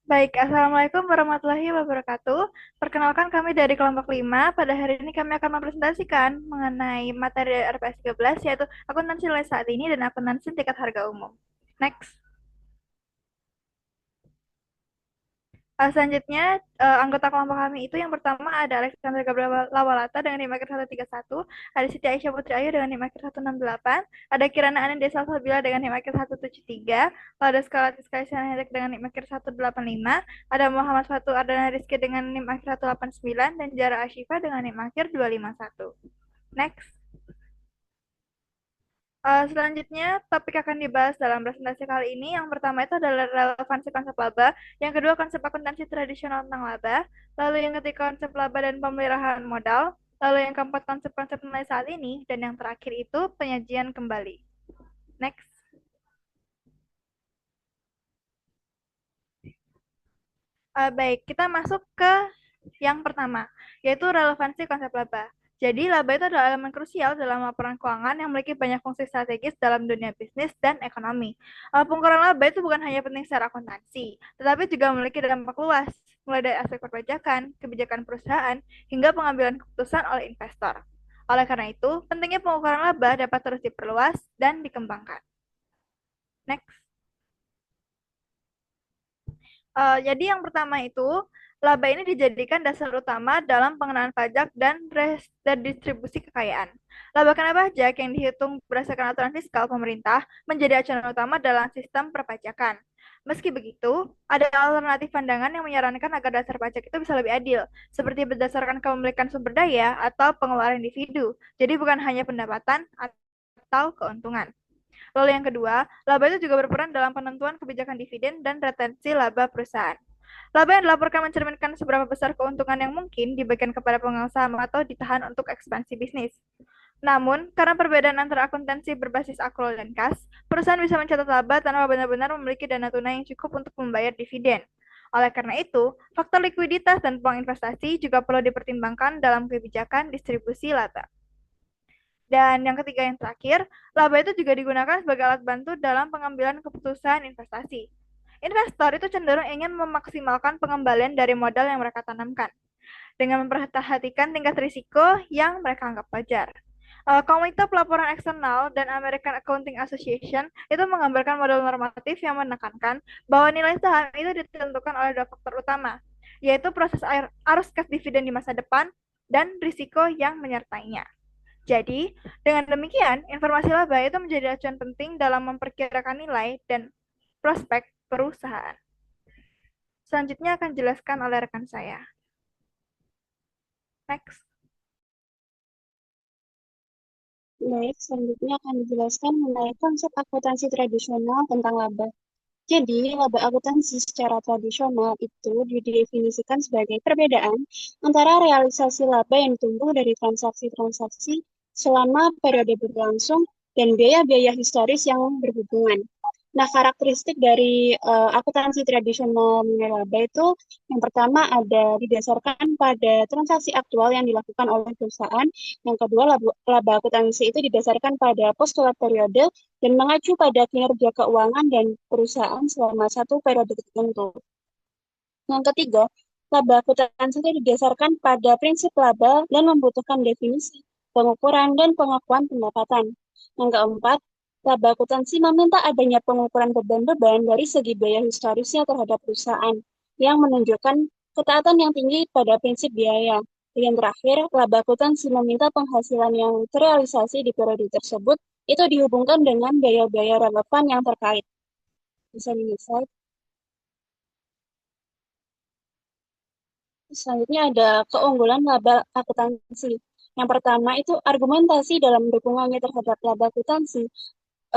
Baik, Assalamualaikum warahmatullahi wabarakatuh. Perkenalkan kami dari kelompok 5. Pada hari ini kami akan mempresentasikan mengenai materi RPS 13, yaitu akuntansi nilai saat ini dan akuntansi tingkat harga umum. Next. Selanjutnya, anggota kelompok kami itu yang pertama ada Alexander Gabriel Lawalata dengan NIM akhir 131, ada Siti Aisyah Putri Ayu dengan NIM akhir 168, ada Kirana Anindya Salsabila dengan NIM akhir 173, ada Skalatis Kaisan Hendrik dengan NIM akhir 185, ada Muhammad Fatu Ardana Rizky dengan NIM akhir 189, dan Jara Ashifa dengan NIM akhir 251. Next. Selanjutnya, topik akan dibahas dalam presentasi kali ini. Yang pertama itu adalah relevansi konsep laba, yang kedua konsep akuntansi tradisional tentang laba, lalu yang ketiga konsep laba dan pemeliharaan modal, lalu yang keempat konsep-konsep nilai saat ini, dan yang terakhir itu penyajian kembali. Next. Baik, kita masuk ke yang pertama, yaitu relevansi konsep laba. Jadi, laba itu adalah elemen krusial dalam laporan keuangan yang memiliki banyak fungsi strategis dalam dunia bisnis dan ekonomi. Pengukuran laba itu bukan hanya penting secara akuntansi, tetapi juga memiliki dampak luas, mulai dari aspek perpajakan, kebijakan perusahaan, hingga pengambilan keputusan oleh investor. Oleh karena itu, pentingnya pengukuran laba dapat terus diperluas dan dikembangkan. Next. Jadi yang pertama itu, laba ini dijadikan dasar utama dalam pengenaan pajak dan redistribusi kekayaan. Laba kena pajak yang dihitung berdasarkan aturan fiskal pemerintah menjadi acuan utama dalam sistem perpajakan. Meski begitu, ada alternatif pandangan yang menyarankan agar dasar pajak itu bisa lebih adil, seperti berdasarkan kepemilikan sumber daya atau pengeluaran individu. Jadi bukan hanya pendapatan atau keuntungan. Lalu yang kedua, laba itu juga berperan dalam penentuan kebijakan dividen dan retensi laba perusahaan. Laba yang dilaporkan mencerminkan seberapa besar keuntungan yang mungkin diberikan kepada pemegang saham atau ditahan untuk ekspansi bisnis. Namun, karena perbedaan antara akuntansi berbasis akrual dan kas, perusahaan bisa mencatat laba tanpa benar-benar memiliki dana tunai yang cukup untuk membayar dividen. Oleh karena itu, faktor likuiditas dan peluang investasi juga perlu dipertimbangkan dalam kebijakan distribusi laba. Dan yang ketiga yang terakhir, laba itu juga digunakan sebagai alat bantu dalam pengambilan keputusan investasi. Investor itu cenderung ingin memaksimalkan pengembalian dari modal yang mereka tanamkan dengan memperhatikan tingkat risiko yang mereka anggap wajar. Komite Pelaporan Eksternal dan American Accounting Association itu menggambarkan model normatif yang menekankan bahwa nilai saham itu ditentukan oleh dua faktor utama, yaitu proses arus kas dividen di masa depan dan risiko yang menyertainya. Jadi, dengan demikian, informasi laba itu menjadi acuan penting dalam memperkirakan nilai dan prospek perusahaan. Selanjutnya akan dijelaskan oleh rekan saya. Next. Baik, selanjutnya akan dijelaskan mengenai konsep akuntansi tradisional tentang laba. Jadi, laba akuntansi secara tradisional itu didefinisikan sebagai perbedaan antara realisasi laba yang tumbuh dari transaksi-transaksi selama periode berlangsung dan biaya-biaya historis yang berhubungan. Nah, karakteristik dari akuntansi tradisional mengenai laba itu yang pertama ada didasarkan pada transaksi aktual yang dilakukan oleh perusahaan. Yang kedua, laba akuntansi itu didasarkan pada postulat periode dan mengacu pada kinerja keuangan dan perusahaan selama satu periode tertentu. Yang ketiga, laba akuntansi itu didasarkan pada prinsip laba dan membutuhkan definisi, pengukuran, dan pengakuan pendapatan. Yang keempat, laba akuntansi meminta adanya pengukuran beban-beban dari segi biaya historisnya terhadap perusahaan yang menunjukkan ketaatan yang tinggi pada prinsip biaya. Dan yang terakhir, laba akuntansi meminta penghasilan yang terrealisasi di periode tersebut itu dihubungkan dengan biaya-biaya relevan yang terkait. Bisa di-slide. Selanjutnya ada keunggulan laba akuntansi. Yang pertama itu argumentasi dalam dukungannya terhadap laba akuntansi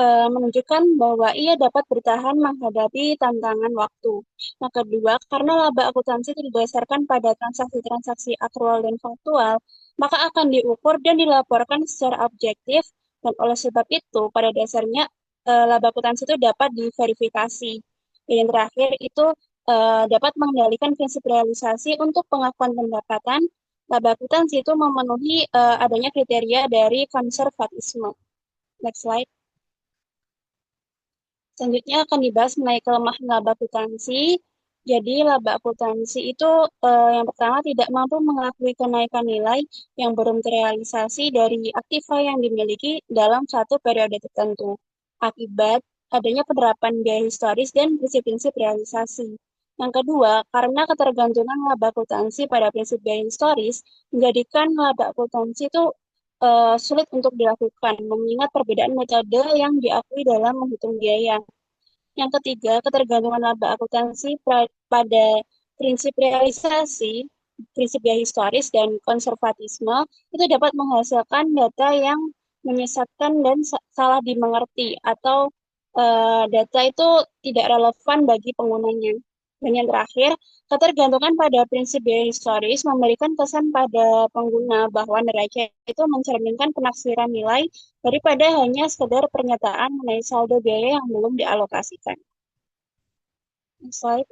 menunjukkan bahwa ia dapat bertahan menghadapi tantangan waktu. Yang kedua, karena laba akuntansi itu didasarkan pada transaksi-transaksi akrual dan faktual, maka akan diukur dan dilaporkan secara objektif, dan oleh sebab itu, pada dasarnya laba akuntansi itu dapat diverifikasi. Dan yang terakhir itu dapat mengendalikan prinsip realisasi untuk pengakuan pendapatan. Laba akuntansi itu memenuhi adanya kriteria dari konservatisme. Next slide. Selanjutnya akan dibahas mengenai kelemahan laba akuntansi. Jadi laba akuntansi itu yang pertama tidak mampu mengakui kenaikan nilai yang belum terrealisasi dari aktiva yang dimiliki dalam satu periode tertentu akibat adanya penerapan biaya historis dan prinsip-prinsip realisasi. Yang kedua, karena ketergantungan laba akuntansi pada prinsip biaya historis menjadikan laba akuntansi itu sulit untuk dilakukan mengingat perbedaan metode yang diakui dalam menghitung biaya. Yang ketiga, ketergantungan laba akuntansi pada prinsip realisasi, prinsip ya historis, dan konservatisme itu dapat menghasilkan data yang menyesatkan dan salah dimengerti atau data itu tidak relevan bagi penggunanya. Dan yang terakhir, ketergantungan pada prinsip biaya historis memberikan kesan pada pengguna bahwa neraca itu mencerminkan penafsiran nilai daripada hanya sekedar pernyataan mengenai saldo biaya yang belum dialokasikan. Next slide.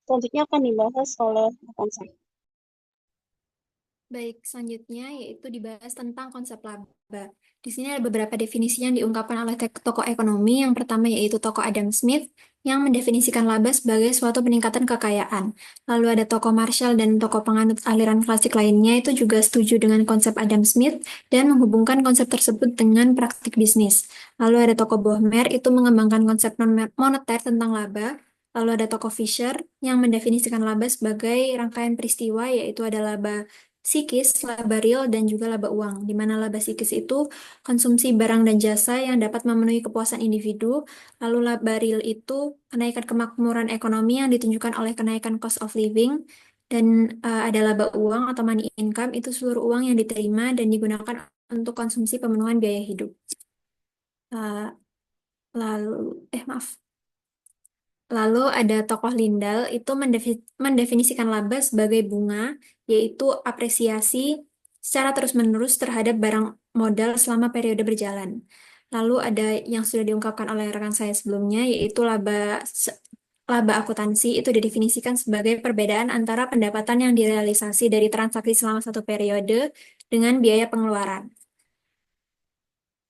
Selanjutnya akan dibahas oleh rekan saya. Baik, selanjutnya yaitu dibahas tentang konsep laba. Di sini ada beberapa definisi yang diungkapkan oleh tokoh ekonomi. Yang pertama yaitu tokoh Adam Smith yang mendefinisikan laba sebagai suatu peningkatan kekayaan. Lalu ada tokoh Marshall dan tokoh penganut aliran klasik lainnya itu juga setuju dengan konsep Adam Smith dan menghubungkan konsep tersebut dengan praktik bisnis. Lalu ada tokoh Bohmer itu mengembangkan konsep moneter tentang laba. Lalu ada tokoh Fisher yang mendefinisikan laba sebagai rangkaian peristiwa yaitu ada laba psikis, laba real, dan juga laba uang, di mana laba psikis itu konsumsi barang dan jasa yang dapat memenuhi kepuasan individu, lalu laba real itu kenaikan kemakmuran ekonomi yang ditunjukkan oleh kenaikan cost of living, dan ada laba uang atau money income, itu seluruh uang yang diterima dan digunakan untuk konsumsi pemenuhan biaya hidup. Uh, lalu, maaf. Lalu ada tokoh Lindal itu mendefinisikan laba sebagai bunga, yaitu apresiasi secara terus-menerus terhadap barang modal selama periode berjalan. Lalu ada yang sudah diungkapkan oleh rekan saya sebelumnya, yaitu laba akuntansi itu didefinisikan sebagai perbedaan antara pendapatan yang direalisasi dari transaksi selama satu periode dengan biaya pengeluaran.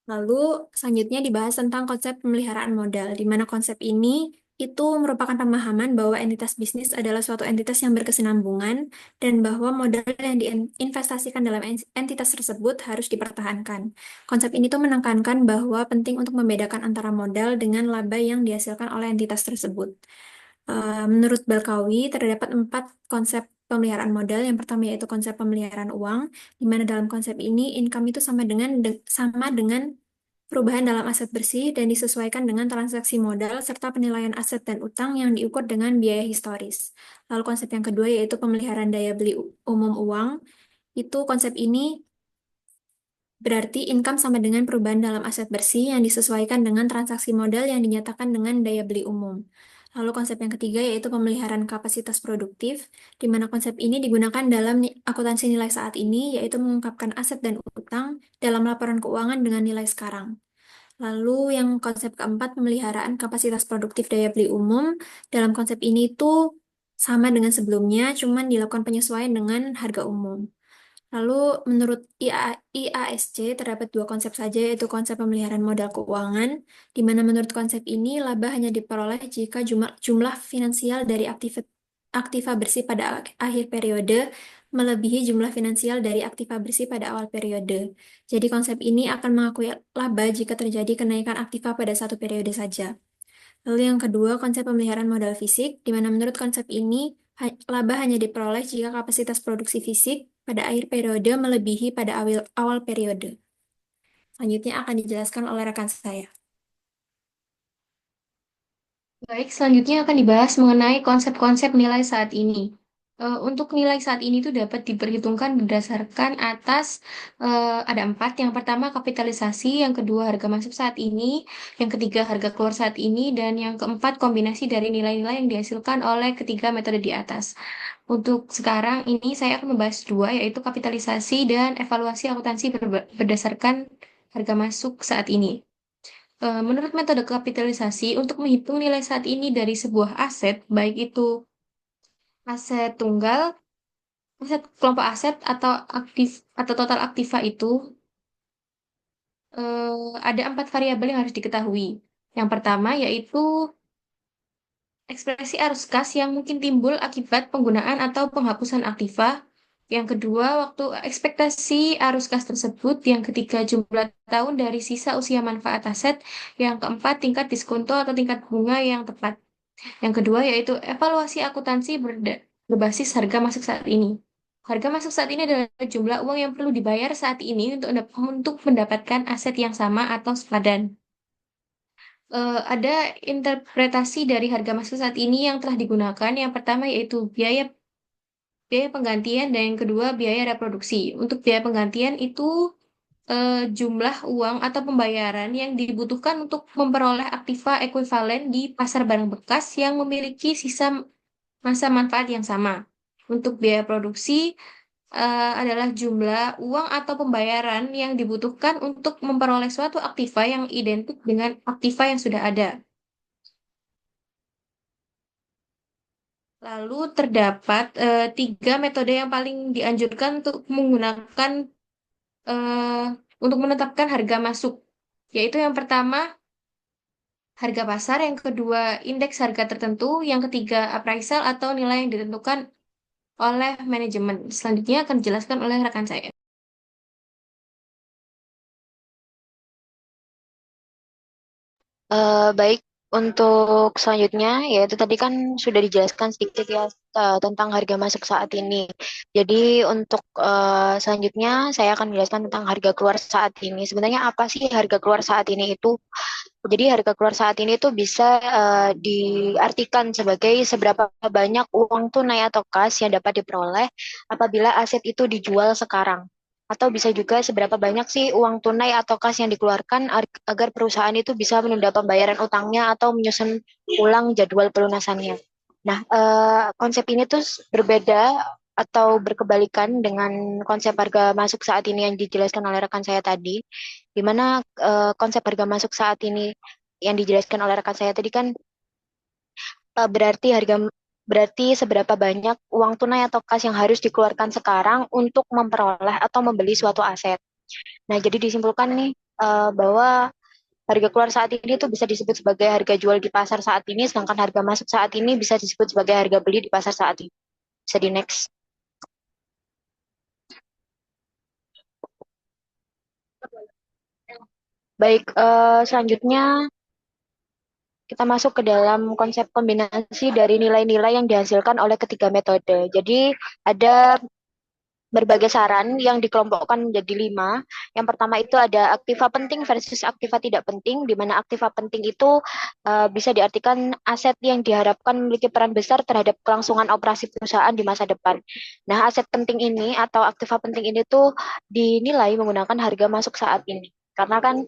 Lalu selanjutnya dibahas tentang konsep pemeliharaan modal, di mana konsep ini itu merupakan pemahaman bahwa entitas bisnis adalah suatu entitas yang berkesinambungan dan bahwa modal yang diinvestasikan dalam entitas tersebut harus dipertahankan. Konsep ini tuh menekankan bahwa penting untuk membedakan antara modal dengan laba yang dihasilkan oleh entitas tersebut. Menurut Balkawi, terdapat 4 konsep pemeliharaan modal. Yang pertama yaitu konsep pemeliharaan uang, di mana dalam konsep ini income itu sama dengan perubahan dalam aset bersih dan disesuaikan dengan transaksi modal serta penilaian aset dan utang yang diukur dengan biaya historis. Lalu konsep yang kedua yaitu pemeliharaan daya beli umum uang. Itu konsep ini berarti income sama dengan perubahan dalam aset bersih yang disesuaikan dengan transaksi modal yang dinyatakan dengan daya beli umum. Lalu konsep yang ketiga yaitu pemeliharaan kapasitas produktif, di mana konsep ini digunakan dalam akuntansi nilai saat ini, yaitu mengungkapkan aset dan utang dalam laporan keuangan dengan nilai sekarang. Lalu yang konsep keempat, pemeliharaan kapasitas produktif daya beli umum. Dalam konsep ini tuh sama dengan sebelumnya, cuman dilakukan penyesuaian dengan harga umum. Lalu menurut IASC terdapat 2 konsep saja, yaitu konsep pemeliharaan modal keuangan, di mana menurut konsep ini laba hanya diperoleh jika jumlah finansial dari aktiva bersih pada akhir periode melebihi jumlah finansial dari aktiva bersih pada awal periode. Jadi konsep ini akan mengakui laba jika terjadi kenaikan aktiva pada satu periode saja. Lalu yang kedua, konsep pemeliharaan modal fisik, di mana menurut konsep ini, laba hanya diperoleh jika kapasitas produksi fisik pada akhir periode melebihi pada awal periode. Selanjutnya akan dijelaskan oleh rekan saya. Baik, selanjutnya akan dibahas mengenai konsep-konsep nilai saat ini. Untuk nilai saat ini itu dapat diperhitungkan berdasarkan atas ada 4. Yang pertama kapitalisasi, yang kedua harga masuk saat ini, yang ketiga harga keluar saat ini, dan yang keempat kombinasi dari nilai-nilai yang dihasilkan oleh ketiga metode di atas. Untuk sekarang ini saya akan membahas 2, yaitu kapitalisasi dan evaluasi akuntansi berdasarkan harga masuk saat ini. Menurut metode kapitalisasi, untuk menghitung nilai saat ini dari sebuah aset, baik itu aset tunggal, aset kelompok aset atau total aktiva itu, ada 4 variabel yang harus diketahui. Yang pertama yaitu ekspresi arus kas yang mungkin timbul akibat penggunaan atau penghapusan aktiva. Yang kedua, waktu ekspektasi arus kas tersebut. Yang ketiga, jumlah tahun dari sisa usia manfaat aset. Yang keempat, tingkat diskonto atau tingkat bunga yang tepat. Yang kedua yaitu evaluasi akuntansi berbasis harga masuk saat ini. Harga masuk saat ini adalah jumlah uang yang perlu dibayar saat ini untuk mendapatkan aset yang sama atau sepadan. Ada interpretasi dari harga masuk saat ini yang telah digunakan. Yang pertama yaitu biaya biaya penggantian dan yang kedua biaya reproduksi. Untuk biaya penggantian itu jumlah uang atau pembayaran yang dibutuhkan untuk memperoleh aktiva ekuivalen di pasar barang bekas yang memiliki sisa masa manfaat yang sama. Untuk biaya produksi adalah jumlah uang atau pembayaran yang dibutuhkan untuk memperoleh suatu aktiva yang identik dengan aktiva yang sudah ada. Lalu terdapat tiga metode yang paling dianjurkan eh, untuk menetapkan harga masuk, yaitu yang pertama harga pasar, yang kedua indeks harga tertentu, yang ketiga appraisal atau nilai yang ditentukan oleh manajemen. Selanjutnya akan dijelaskan oleh rekan saya. Baik, untuk selanjutnya, yaitu tadi kan sudah dijelaskan sedikit ya tentang harga masuk saat ini. Jadi untuk selanjutnya saya akan menjelaskan tentang harga keluar saat ini. Sebenarnya apa sih harga keluar saat ini itu? Jadi harga keluar saat ini itu bisa diartikan sebagai seberapa banyak uang tunai atau kas yang dapat diperoleh apabila aset itu dijual sekarang. Atau bisa juga seberapa banyak sih uang tunai atau kas yang dikeluarkan agar perusahaan itu bisa menunda pembayaran utangnya atau menyusun ulang jadwal pelunasannya. Nah, konsep ini tuh berbeda atau berkebalikan dengan konsep harga masuk saat ini yang dijelaskan oleh rekan saya tadi, di mana konsep harga masuk saat ini yang dijelaskan oleh rekan saya tadi kan eh, berarti harga berarti seberapa banyak uang tunai atau kas yang harus dikeluarkan sekarang untuk memperoleh atau membeli suatu aset. Nah, jadi disimpulkan nih bahwa harga keluar saat ini tuh bisa disebut sebagai harga jual di pasar saat ini, sedangkan harga masuk saat ini bisa disebut sebagai harga beli di pasar saat ini. Bisa di next. Baik, selanjutnya kita masuk ke dalam konsep kombinasi dari nilai-nilai yang dihasilkan oleh ketiga metode. Jadi ada berbagai saran yang dikelompokkan menjadi 5. Yang pertama itu ada aktiva penting versus aktiva tidak penting, di mana aktiva penting itu bisa diartikan aset yang diharapkan memiliki peran besar terhadap kelangsungan operasi perusahaan di masa depan. Nah, aset penting ini atau aktiva penting ini tuh dinilai menggunakan harga masuk saat ini. Karena kan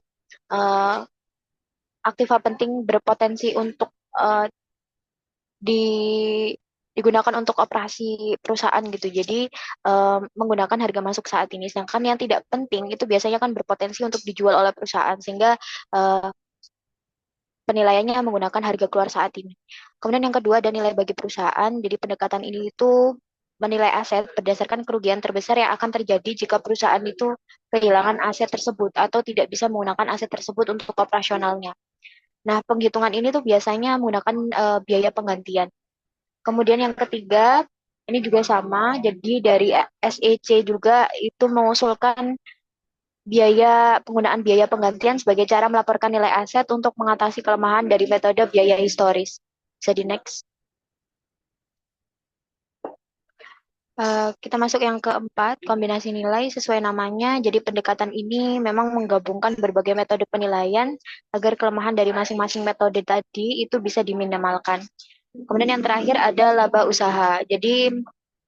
uh, aktiva penting berpotensi untuk di digunakan untuk operasi perusahaan gitu. Jadi menggunakan harga masuk saat ini. Sedangkan yang tidak penting itu biasanya kan berpotensi untuk dijual oleh perusahaan sehingga uh, penilaiannya menggunakan harga keluar saat ini. Kemudian yang kedua ada nilai bagi perusahaan. Jadi pendekatan ini itu menilai aset berdasarkan kerugian terbesar yang akan terjadi jika perusahaan itu kehilangan aset tersebut atau tidak bisa menggunakan aset tersebut untuk operasionalnya. Nah, penghitungan ini tuh biasanya menggunakan biaya penggantian. Kemudian yang ketiga, ini juga sama, jadi dari SEC juga itu mengusulkan penggunaan biaya penggantian sebagai cara melaporkan nilai aset untuk mengatasi kelemahan dari metode biaya historis. Bisa di next. Kita masuk yang keempat, kombinasi nilai sesuai namanya. Jadi pendekatan ini memang menggabungkan berbagai metode penilaian agar kelemahan dari masing-masing metode tadi itu bisa diminimalkan. Kemudian yang terakhir ada laba usaha. Jadi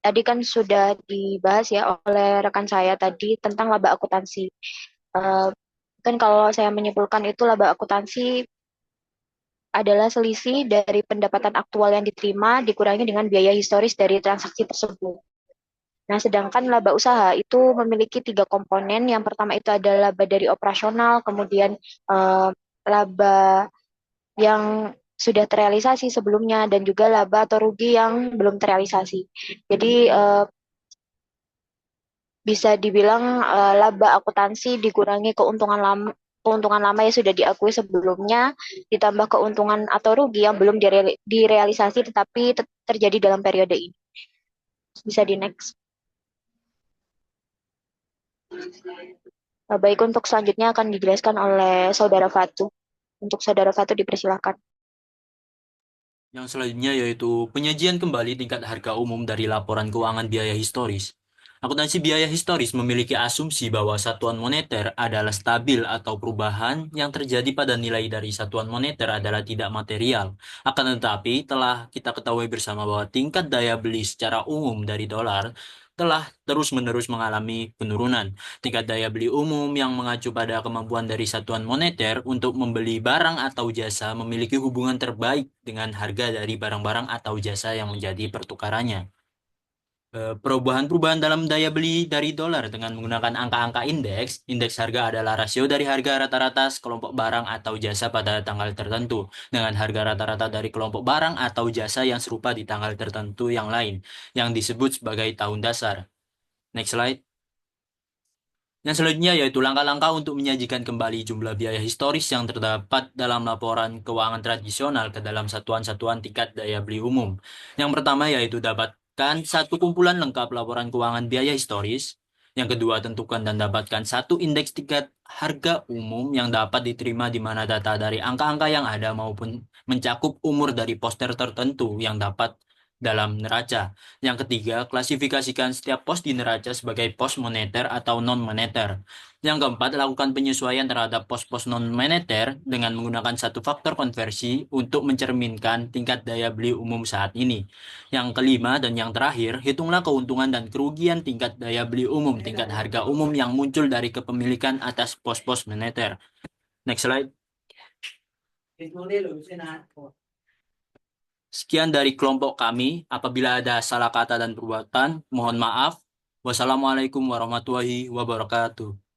tadi kan sudah dibahas ya oleh rekan saya tadi tentang laba akuntansi. Kan kalau saya menyimpulkan itu laba akuntansi adalah selisih dari pendapatan aktual yang diterima dikurangi dengan biaya historis dari transaksi tersebut. Nah, sedangkan laba usaha itu memiliki 3 komponen. Yang pertama itu adalah laba dari operasional, kemudian laba yang sudah terrealisasi sebelumnya, dan juga laba atau rugi yang belum terrealisasi. Jadi bisa dibilang laba akuntansi dikurangi keuntungan lama keuntungan lama yang sudah diakui sebelumnya, ditambah keuntungan atau rugi yang belum direalisasi tetapi terjadi dalam periode ini. Bisa di next. Baik, untuk selanjutnya akan dijelaskan oleh Saudara Fatu. Untuk Saudara Fatu dipersilakan. Yang selanjutnya yaitu penyajian kembali tingkat harga umum dari laporan keuangan biaya historis. Akuntansi biaya historis memiliki asumsi bahwa satuan moneter adalah stabil atau perubahan yang terjadi pada nilai dari satuan moneter adalah tidak material. Akan tetapi, telah kita ketahui bersama bahwa tingkat daya beli secara umum dari dolar telah terus-menerus mengalami penurunan. Tingkat daya beli umum yang mengacu pada kemampuan dari satuan moneter untuk membeli barang atau jasa memiliki hubungan terbaik dengan harga dari barang-barang atau jasa yang menjadi pertukarannya. Perubahan-perubahan dalam daya beli dari dolar dengan menggunakan angka-angka indeks harga adalah rasio dari harga rata-rata kelompok barang atau jasa pada tanggal tertentu dengan harga rata-rata dari kelompok barang atau jasa yang serupa di tanggal tertentu yang lain, yang disebut sebagai tahun dasar. Next slide. Yang selanjutnya yaitu langkah-langkah untuk menyajikan kembali jumlah biaya historis yang terdapat dalam laporan keuangan tradisional ke dalam satuan-satuan tingkat daya beli umum. Yang pertama yaitu dapatkan satu kumpulan lengkap laporan keuangan biaya historis. Yang kedua, tentukan dan dapatkan satu indeks tingkat harga umum yang dapat diterima di mana data dari angka-angka yang ada maupun mencakup umur dari poster tertentu yang dapat dalam neraca. Yang ketiga, klasifikasikan setiap pos di neraca sebagai pos moneter atau non-moneter. Yang keempat, lakukan penyesuaian terhadap pos-pos non-moneter dengan menggunakan satu faktor konversi untuk mencerminkan tingkat daya beli umum saat ini. Yang kelima dan yang terakhir, hitunglah keuntungan dan kerugian tingkat daya beli umum, tingkat harga umum yang muncul dari kepemilikan atas pos-pos moneter. Next slide. Sekian dari kelompok kami. Apabila ada salah kata dan perbuatan, mohon maaf. Wassalamualaikum warahmatullahi wabarakatuh.